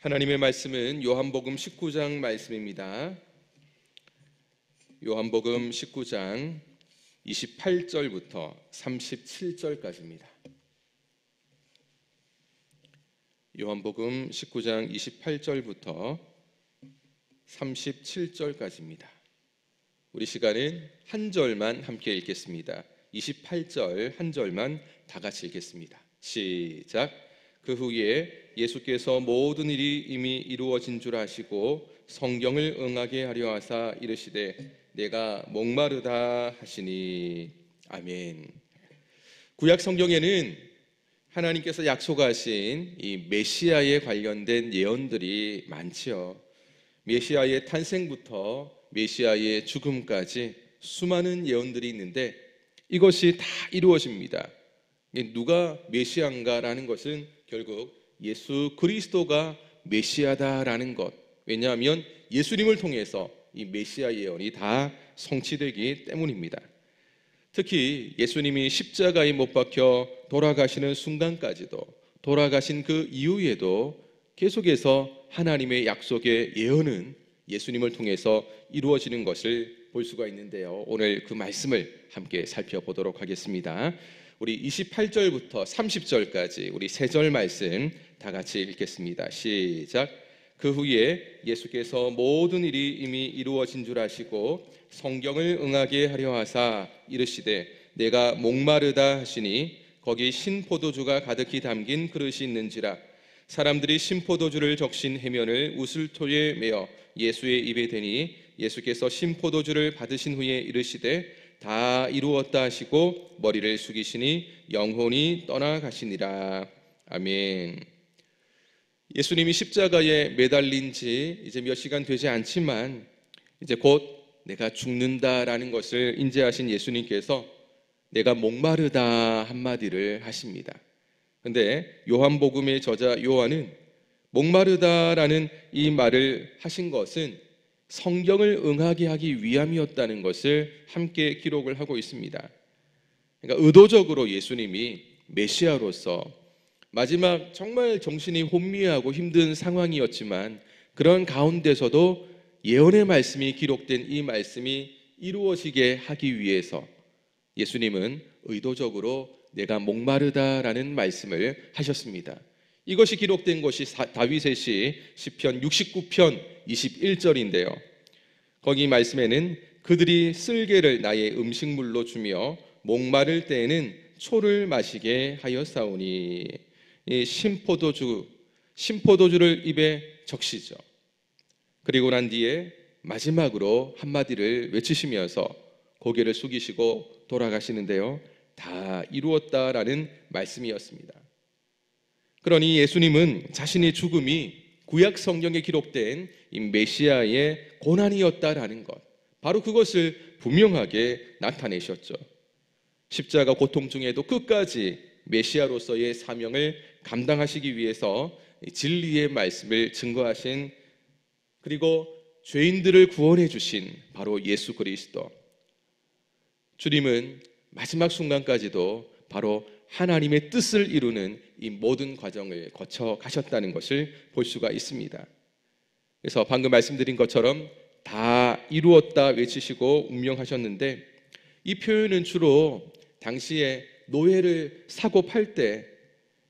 하나님의 말씀은 요한복음 19장 말씀입니다. 요한복음 19장 28절부터 37절까지입니다. 요한복음 19장 28절부터 37절까지입니다. 우리 시간은 한 절만 함께 읽겠습니다. 28절 한 절만 다 같이 읽겠습니다. 시작. 그 후에 예수께서 모든 일이 이미 이루어진 줄 아시고 성경을 응하게 하려 하사 이르시되 내가 목마르다 하시니. 아멘. 구약 성경에는 하나님께서 약속하신 이 메시아에 관련된 예언들이 많지요. 메시아의 탄생부터 메시아의 죽음까지 수많은 예언들이 있는데 이것이 다 이루어집니다. 누가 메시아인가라는 것은 결국 예수 그리스도가 메시아다라는 것. 왜냐하면 예수님을 통해서 이 메시아 예언이 다 성취되기 때문입니다. 특히 예수님이 십자가에 못 박혀 돌아가시는 순간까지도, 돌아가신 그 이후에도 계속해서 하나님의 약속의 예언은 예수님을 통해서 이루어지는 것을 볼 수가 있는데요. 오늘 그 말씀을 함께 살펴보도록 하겠습니다. 우리 28절부터 30절까지 우리 세 절 말씀 다 같이 읽겠습니다. 시작. 그 후에 예수께서 모든 일이 이미 이루어진 줄 아시고 성경을 응하게 하려 하사 이르시되 내가 목마르다 하시니 거기 신포도주가 가득히 담긴 그릇이 있는지라. 사람들이 신포도주를 적신 해면을 우슬토에 메어 예수의 입에 대니 예수께서 신포도주를 받으신 후에 이르시되 다 이루었다 하시고 머리를 숙이시니 영혼이 떠나가시니라. 아멘. 예수님이 십자가에 매달린 지 이제 몇 시간 되지 않지만 이제 곧 내가 죽는다라는 것을 인지하신 예수님께서 내가 목마르다 한마디를 하십니다. 그런데 요한복음의 저자 요한은 목마르다라는 이 말을 하신 것은 성경을 응하게 하기 위함이었다는 것을 함께 기록을 하고 있습니다. 그러니까 의도적으로 예수님이 메시아로서 마지막 정말 정신이 혼미하고 힘든 상황이었지만 그런 가운데서도 예언의 말씀이 기록된 이 말씀이 이루어지게 하기 위해서 예수님은 의도적으로 내가 목마르다라는 말씀을 하셨습니다. 이것이 기록된 것이 다윗의 시 시편 69편 21절인데요. 거기 말씀에는 그들이 쓸개를 나의 음식물로 주며 목마를 때에는 초를 마시게 하였사오니. 이 신포도주를 입에 적시죠. 그리고 난 뒤에 마지막으로 한마디를 외치시면서 고개를 숙이시고 돌아가시는데요. 다 이루었다라는 말씀이었습니다. 그러니 예수님은 자신의 죽음이 구약 성경에 기록된 이 메시아의 고난이었다라는 것, 바로 그것을 분명하게 나타내셨죠. 십자가 고통 중에도 끝까지 메시아로서의 사명을 감당하시기 위해서 진리의 말씀을 증거하신, 그리고 죄인들을 구원해 주신 바로 예수 그리스도. 주님은 마지막 순간까지도 바로 하나님의 뜻을 이루는 이 모든 과정을 거쳐 가셨다는 것을 볼 수가 있습니다. 그래서 방금 말씀드린 것처럼 다 이루었다 외치시고 운명하셨는데, 이 표현은 주로 당시에 노예를 사고 팔 때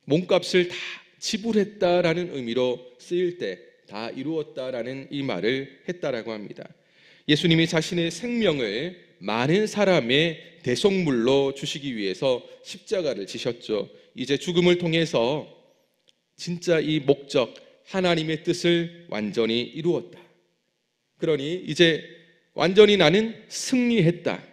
몸값을 다 지불했다라는 의미로 쓰일 때 다 이루었다라는 이 말을 했다라고 합니다. 예수님이 자신의 생명을 많은 사람의 대속물로 주시기 위해서 십자가를 지셨죠. 이제 죽음을 통해서 진짜 이 목적, 하나님의 뜻을 완전히 이루었다. 그러니 이제 완전히 나는 승리했다.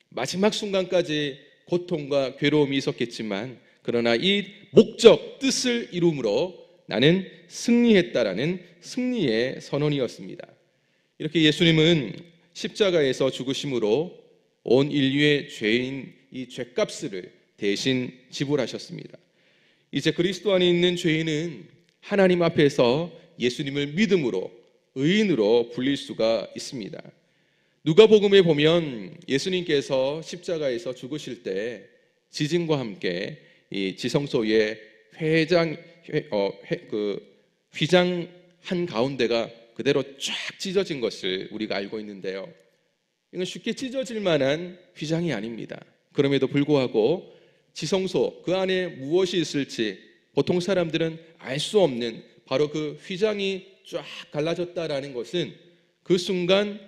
마지막 순간까지 고통과 괴로움이 있었겠지만 그러나 이 목적, 뜻을 이룸으로 나는 승리했다라는 승리의 선언이었습니다. 이렇게 예수님은 십자가에서 죽으심으로 온 인류의 죄인, 이 죄값을 대신 지불하셨습니다. 이제 그리스도 안에 있는 죄인은 하나님 앞에서 예수님을 믿음으로 의인으로 불릴 수가 있습니다. 누가복음에 보면 예수님께서 십자가에서 죽으실 때 지진과 함께 이 지성소에 휘장 한 가운데가 그대로 쫙 찢어진 것을 우리가 알고 있는데요. 이건 쉽게 찢어질 만한 휘장이 아닙니다. 그럼에도 불구하고 지성소 그 안에 무엇이 있을지 보통 사람들은 알 수 없는 바로 그 휘장이 쫙 갈라졌다라는 것은 그 순간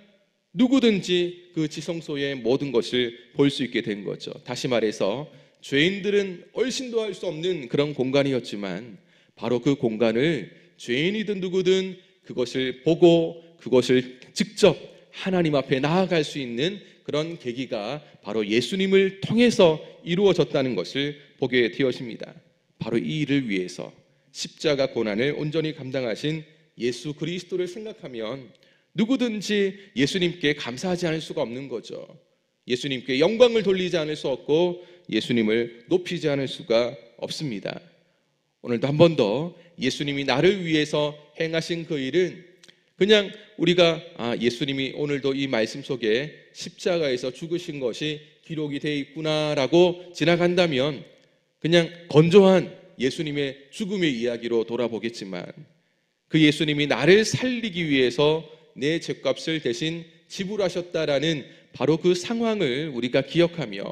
누구든지 그 지성소의 모든 것을 볼 수 있게 된 거죠. 다시 말해서 죄인들은 얼씬도 할 수 없는 그런 공간이었지만 바로 그 공간을 죄인이든 누구든 그것을 보고 그것을 직접 하나님 앞에 나아갈 수 있는 그런 계기가 바로 예수님을 통해서 이루어졌다는 것을 보게 되어집니다. 바로 이 일을 위해서 십자가 고난을 온전히 감당하신 예수 그리스도를 생각하면 누구든지 예수님께 감사하지 않을 수가 없는 거죠. 예수님께 영광을 돌리지 않을 수 없고 예수님을 높이지 않을 수가 없습니다. 오늘도 한 번 더 예수님이 나를 위해서 행하신 그 일은 그냥 우리가 예수님이 오늘도 이 말씀 속에 십자가에서 죽으신 것이 기록이 되어 있구나라고 지나간다면 그냥 건조한 예수님의 죽음의 이야기로 돌아보겠지만 그 예수님이 나를 살리기 위해서 내 죗값을 대신 지불하셨다라는 바로 그 상황을 우리가 기억하며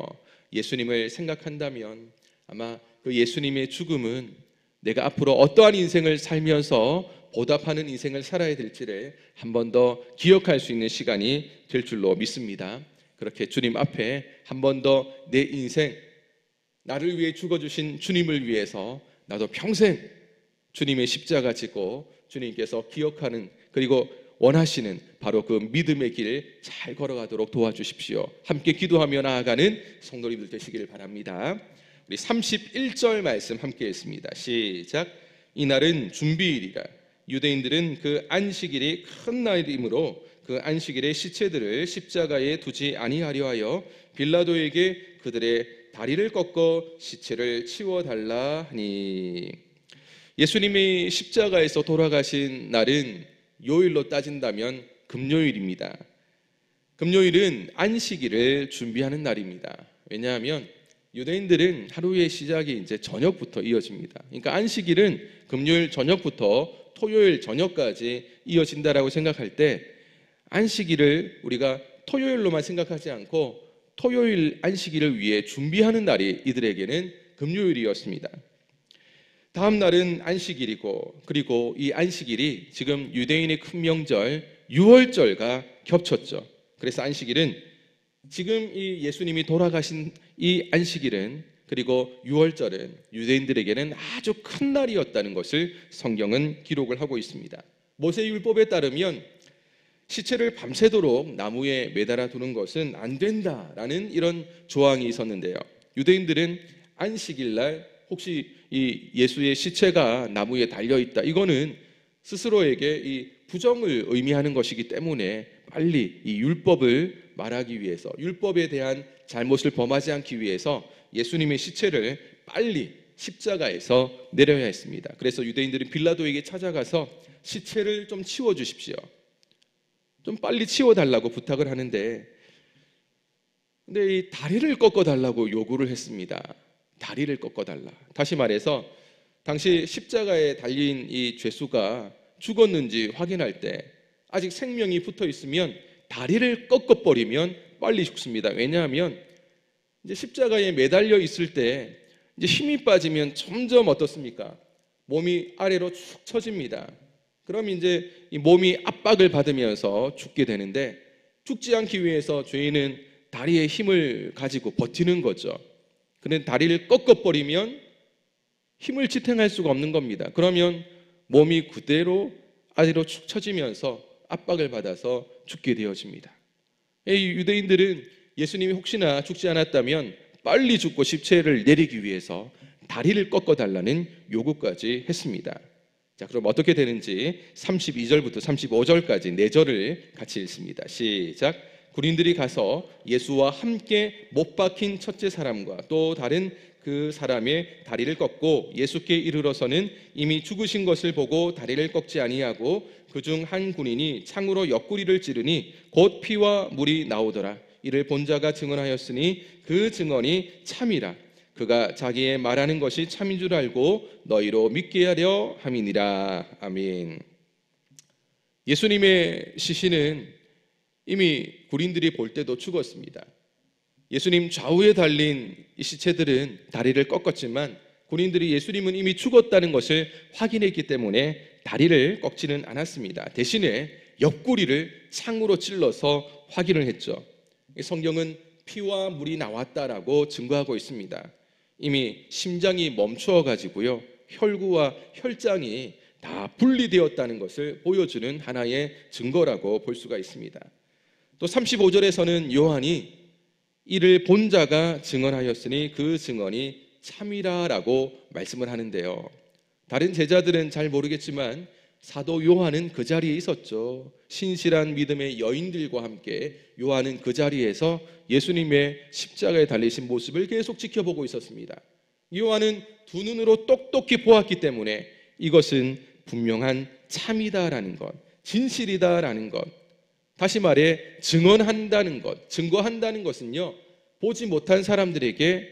예수님을 생각한다면 아마 그 예수님의 죽음은 내가 앞으로 어떠한 인생을 살면서 보답하는 인생을 살아야 될지를 한 번 더 기억할 수 있는 시간이 될 줄로 믿습니다. 그렇게 주님 앞에 한 번 더 내 인생 나를 위해 죽어주신 주님을 위해서 나도 평생 주님의 십자가 지고 주님께서 기억하는 그리고 원하시는 바로 그 믿음의 길 잘 걸어가도록 도와주십시오. 함께 기도하며 나아가는 성도님들 되시길 바랍니다. 우리 31절 말씀 함께 했습니다. 시작. 이날은 준비일이라 유대인들은 그 안식일이 큰 날이므로 그 안식일에 시체들을 십자가에 두지 아니하려 하여 빌라도에게 그들의 다리를 꺾어 시체를 치워달라 하니 예수님이 십자가에서 돌아가신 날은 요일로 따진다면 금요일입니다. 금요일은 안식일을 준비하는 날입니다. 왜냐하면 유대인들은 하루의 시작이 이제 저녁부터 이어집니다. 그러니까 안식일은 금요일 저녁부터 토요일 저녁까지 이어진다라고 생각할 때 안식일을 우리가 토요일로만 생각하지 않고 토요일 안식일을 위해 준비하는 날이 이들에게는 금요일이었습니다. 다음 날은 안식일이고 그리고 이 안식일이 지금 유대인의 큰 명절 유월절과 겹쳤죠. 그래서 안식일은 지금 이 예수님이 돌아가신 이 안식일은 그리고 유월절은 유대인들에게는 아주 큰 날이었다는 것을 성경은 기록을 하고 있습니다. 모세율법에 따르면 시체를 밤새도록 나무에 매달아 두는 것은 안 된다라는 이런 조항이 있었는데요. 유대인들은 안식일 날 혹시 이 예수의 시체가 나무에 달려 있다, 이거는 스스로에게 이 부정을 의미하는 것이기 때문에 빨리 이 율법을 말하기 위해서 율법에 대한 잘못을 범하지 않기 위해서 예수님의 시체를 빨리 십자가에서 내려야 했습니다. 그래서 유대인들은 빌라도에게 찾아가서 시체를 좀 치워주십시오, 좀 빨리 치워달라고 부탁을 하는데 근데 이 다리를 꺾어달라고 요구를 했습니다. 다리를 꺾어달라. 다시 말해서 당시 십자가에 달린 이 죄수가 죽었는지 확인할 때 아직 생명이 붙어 있으면 다리를 꺾어버리면 빨리 죽습니다. 왜냐하면 이제 십자가에 매달려 있을 때 이제 힘이 빠지면 점점 어떻습니까? 몸이 아래로 축 처집니다. 그럼 이제 이 몸이 압박을 받으면서 죽게 되는데 죽지 않기 위해서 죄인은 다리에 힘을 가지고 버티는 거죠. 그런데 다리를 꺾어버리면 힘을 지탱할 수가 없는 겁니다. 그러면 몸이 그대로 아래로 축 처지면서 압박을 받아서 죽게 되어집니다. 이 유대인들은 예수님이 혹시나 죽지 않았다면 빨리 죽고 시체를 내리기 위해서 다리를 꺾어달라는 요구까지 했습니다. 자, 그럼 어떻게 되는지 32절부터 35절까지 4절을 같이 읽습니다. 시작. 군인들이 가서 예수와 함께 못 박힌 첫째 사람과 또 다른 그 사람의 다리를 꺾고 예수께 이르러서는 이미 죽으신 것을 보고 다리를 꺾지 아니하고 그중 한 군인이 창으로 옆구리를 찌르니 곧 피와 물이 나오더라. 이를 본 자가 증언하였으니 그 증언이 참이라. 그가 자기의 말하는 것이 참인 줄 알고 너희로 믿게 하려 함이니라. 아멘. 예수님의 시신은 이미 군인들이 볼 때도 죽었습니다. 예수님 좌우에 달린 이 시체들은 다리를 꺾었지만 군인들이 예수님은 이미 죽었다는 것을 확인했기 때문에 다리를 꺾지는 않았습니다. 대신에 옆구리를 창으로 찔러서 확인을 했죠. 성경은 피와 물이 나왔다라고 증거하고 있습니다. 이미 심장이 멈추어 가지고요, 혈구와 혈장이 다 분리되었다는 것을 보여주는 하나의 증거라고 볼 수가 있습니다. 또 35절에서는 요한이 이를 본 자가 증언하였으니 그 증언이 참이라라고 말씀을 하는데요. 다른 제자들은 잘 모르겠지만 사도 요한은 그 자리에 있었죠. 신실한 믿음의 여인들과 함께 요한은 그 자리에서 예수님의 십자가에 달리신 모습을 계속 지켜보고 있었습니다. 요한은 두 눈으로 똑똑히 보았기 때문에 이것은 분명한 참이다라는 것, 진실이다라는 것, 다시 말해 증언한다는 것, 증거한다는 것은요, 보지 못한 사람들에게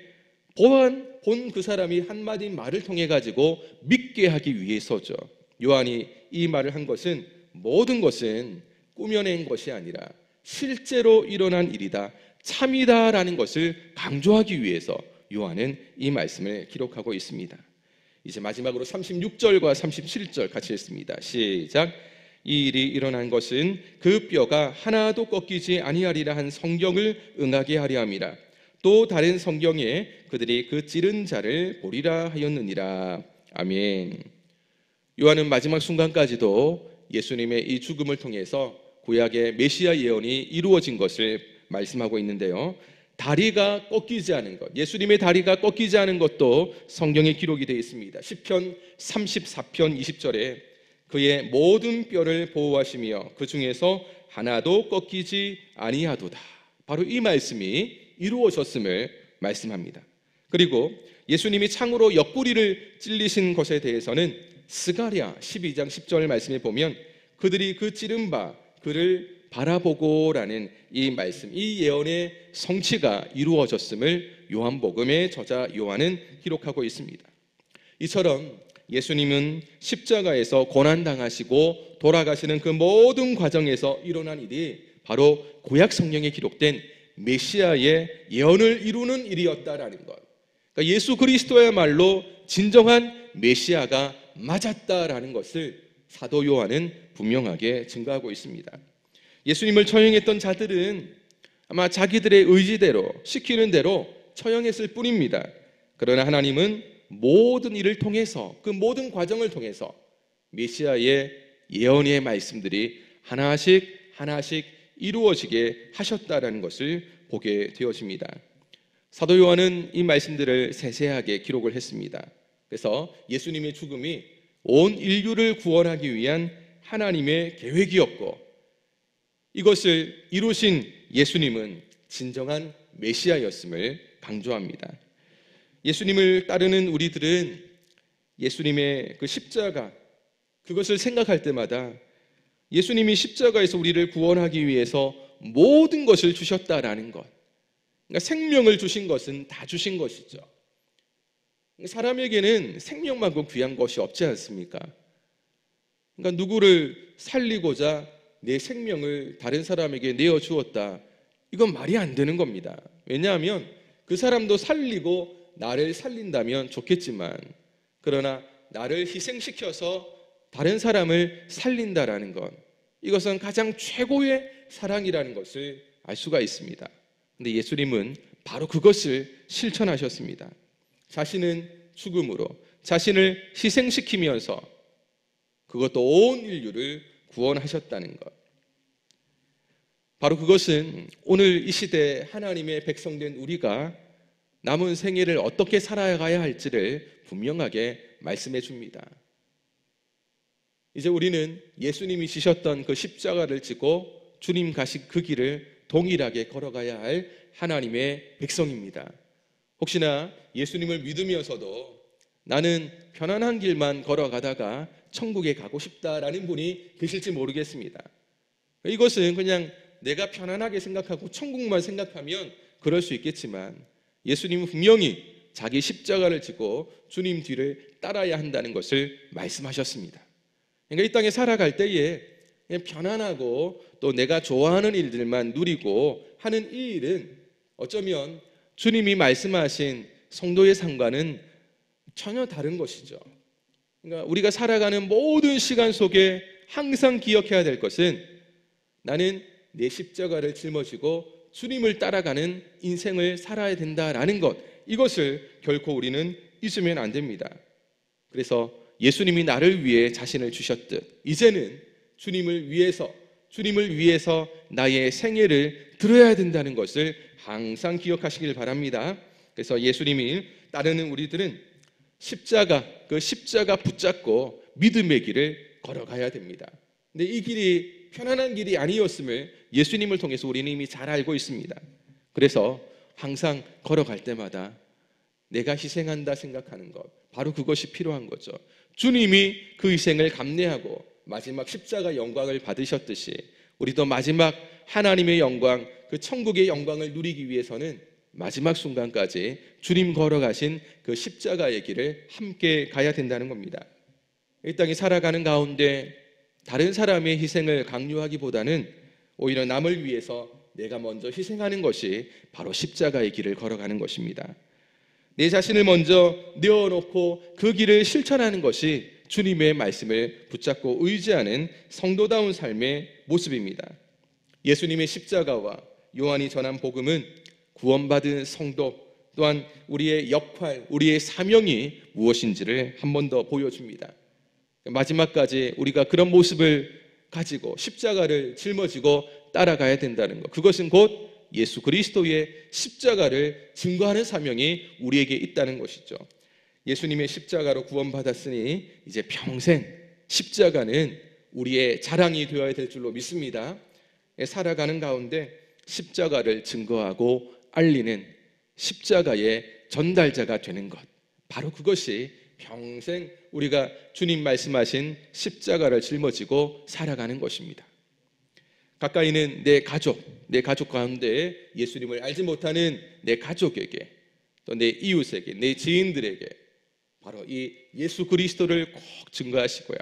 본 그 사람이 한마디 말을 통해 가지고 믿게 하기 위해서죠. 요한이 이 말을 한 것은 모든 것은 꾸며낸 것이 아니라 실제로 일어난 일이다, 참이다라는 것을 강조하기 위해서 요한은 이 말씀을 기록하고 있습니다. 이제 마지막으로 36절과 37절 같이 읽습니다. 시작. 이 일이 일어난 것은 그 뼈가 하나도 꺾이지 아니하리라 한 성경을 응하게 하려 함이라. 또 다른 성경에 그들이 그 찌른 자를 보리라 하였느니라. 아멘. 요한은 마지막 순간까지도 예수님의 이 죽음을 통해서 구약의 메시아 예언이 이루어진 것을 말씀하고 있는데요, 다리가 꺾이지 않은 것, 예수님의 다리가 꺾이지 않은 것도 성경에 기록이 되어 있습니다. 시편 34편 20절에 그의 모든 뼈를 보호하시며 그 중에서 하나도 꺾이지 아니하도다. 바로 이 말씀이 이루어졌음을 말씀합니다. 그리고 예수님이 창으로 옆구리를 찔리신 것에 대해서는 스가랴 12장 10절 말씀에 보면 그들이 그 찌른 바 그를 바라보고라는 이 말씀, 이 예언의 성취가 이루어졌음을 요한복음의 저자 요한은 기록하고 있습니다. 이처럼 예수님은 십자가에서 고난당하시고 돌아가시는 그 모든 과정에서 일어난 일이 바로 구약 성경에 기록된 메시아의 예언을 이루는 일이었다라는 것, 그러니까 예수 그리스도야말로 진정한 메시아가 맞았다라는 것을 사도 요한은 분명하게 증거하고 있습니다. 예수님을 처형했던 자들은 아마 자기들의 의지대로 시키는 대로 처형했을 뿐입니다. 그러나 하나님은 모든 일을 통해서, 그 모든 과정을 통해서 메시아의 예언의 말씀들이 하나씩 하나씩 이루어지게 하셨다라는 것을 보게 되어집니다. 사도 요한은 이 말씀들을 세세하게 기록을 했습니다. 그래서 예수님의 죽음이 온 인류를 구원하기 위한 하나님의 계획이었고, 이것을 이루신 예수님은 진정한 메시아였음을 강조합니다. 예수님을 따르는 우리들은 예수님의 그 십자가, 그것을 생각할 때마다 예수님이 십자가에서 우리를 구원하기 위해서 모든 것을 주셨다라는 것, 그러니까 생명을 주신 것은 다 주신 것이죠. 사람에게는 생명만큼 귀한 것이 없지 않습니까? 그러니까 누구를 살리고자 내 생명을 다른 사람에게 내어주었다, 이건 말이 안 되는 겁니다. 왜냐하면 그 사람도 살리고 나를 살린다면 좋겠지만, 그러나 나를 희생시켜서 다른 사람을 살린다라는 것, 이것은 가장 최고의 사랑이라는 것을 알 수가 있습니다. 근데 예수님은 바로 그것을 실천하셨습니다. 자신은 죽음으로 자신을 희생시키면서 그것도 온 인류를 구원하셨다는 것, 바로 그것은 오늘 이 시대 하나님의 백성된 우리가 남은 생애를 어떻게 살아가야 할지를 분명하게 말씀해 줍니다. 이제 우리는 예수님이 지셨던 그 십자가를 지고 주님 가신 그 길을 동일하게 걸어가야 할 하나님의 백성입니다. 혹시나 예수님을 믿으면서도 나는 편안한 길만 걸어가다가 천국에 가고 싶다라는 분이 계실지 모르겠습니다. 이것은 그냥 내가 편안하게 생각하고 천국만 생각하면 그럴 수 있겠지만, 예수님은 분명히 자기 십자가를 지고 주님 뒤를 따라야 한다는 것을 말씀하셨습니다. 그러니까 이 땅에 살아갈 때에 그냥 편안하고 또 내가 좋아하는 일들만 누리고 하는 이 일은 어쩌면 주님이 말씀하신 성도의 상과는 전혀 다른 것이죠. 그러니까 우리가 살아가는 모든 시간 속에 항상 기억해야 될 것은 나는 내 십자가를 짊어지고 주님을 따라가는 인생을 살아야 된다라는 것, 이것을 결코 우리는 잊으면 안 됩니다. 그래서 예수님이 나를 위해 자신을 주셨듯 이제는 주님을 위해서 나의 생애를 드려야 된다는 것을 항상 기억하시길 바랍니다. 그래서 예수님이 따르는 우리들은 그 십자가 붙잡고 믿음의 길을 걸어가야 됩니다. 근데 이 길이 편안한 길이 아니었음을 예수님을 통해서 우리는 이미 잘 알고 있습니다. 그래서 항상 걸어갈 때마다 내가 희생한다 생각하는 것, 바로 그것이 필요한 거죠. 주님이 그 희생을 감내하고 마지막 십자가 영광을 받으셨듯이 우리도 마지막 하나님의 영광, 그 천국의 영광을 누리기 위해서는 마지막 순간까지 주님 걸어가신 그 십자가의 길을 함께 가야 된다는 겁니다. 이 땅에 살아가는 가운데 다른 사람의 희생을 강요하기보다는 오히려 남을 위해서 내가 먼저 희생하는 것이 바로 십자가의 길을 걸어가는 것입니다. 내 자신을 먼저 내어놓고 그 길을 실천하는 것이 주님의 말씀을 붙잡고 의지하는 성도다운 삶의 모습입니다. 예수님의 십자가와 요한이 전한 복음은 구원받은 성도 또한 우리의 역할, 우리의 사명이 무엇인지를 한 번 더 보여줍니다. 마지막까지 우리가 그런 모습을 가지고 십자가를 짊어지고 따라가야 된다는 것, 그것은 곧 예수 그리스도의 십자가를 증거하는 사명이 우리에게 있다는 것이죠. 예수님의 십자가로 구원받았으니 이제 평생 십자가는 우리의 자랑이 되어야 될 줄로 믿습니다. 살아가는 가운데 십자가를 증거하고 알리는 십자가의 전달자가 되는 것, 바로 그것이 평생 우리가 주님 말씀하신 십자가를 짊어지고 살아가는 것입니다. 가까이는 내 가족 가운데 예수님을 알지 못하는 내 가족에게, 또 내 이웃에게, 내 지인들에게 바로 이 예수 그리스도를 꼭 증거하시고요,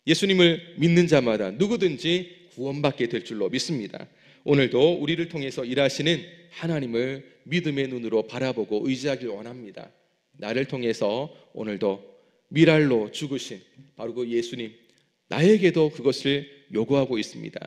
예수님을 믿는 자마다 누구든지 구원받게 될 줄로 믿습니다. 오늘도 우리를 통해서 일하시는 하나님을 믿음의 눈으로 바라보고 의지하길 원합니다. 나를 통해서 오늘도 미랄로 죽으신 바로 그 예수님, 나에게도 그것을 요구하고 있습니다.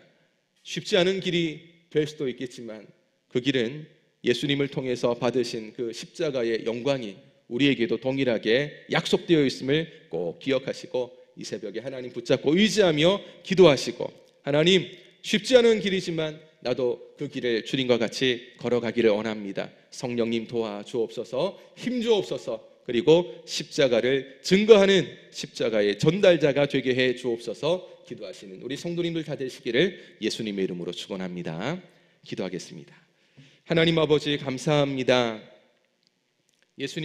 쉽지 않은 길이 될 수도 있겠지만 그 길은 예수님을 통해서 받으신 그 십자가의 영광이 우리에게도 동일하게 약속되어 있음을 꼭 기억하시고 이 새벽에 하나님 붙잡고 의지하며 기도하시고, 하나님, 쉽지 않은 길이지만 나도 그 길을 주님과 같이 걸어가기를 원합니다. 성령님 도와주옵소서, 힘주옵소서, 그리고 십자가를 증거하는 십자가의 전달자가 되게 해 주옵소서. 기도하시는 우리 성도님들 다 되시기를 예수님의 이름으로 축원합니다. 기도하겠습니다. 하나님 아버지 감사합니다. 예수님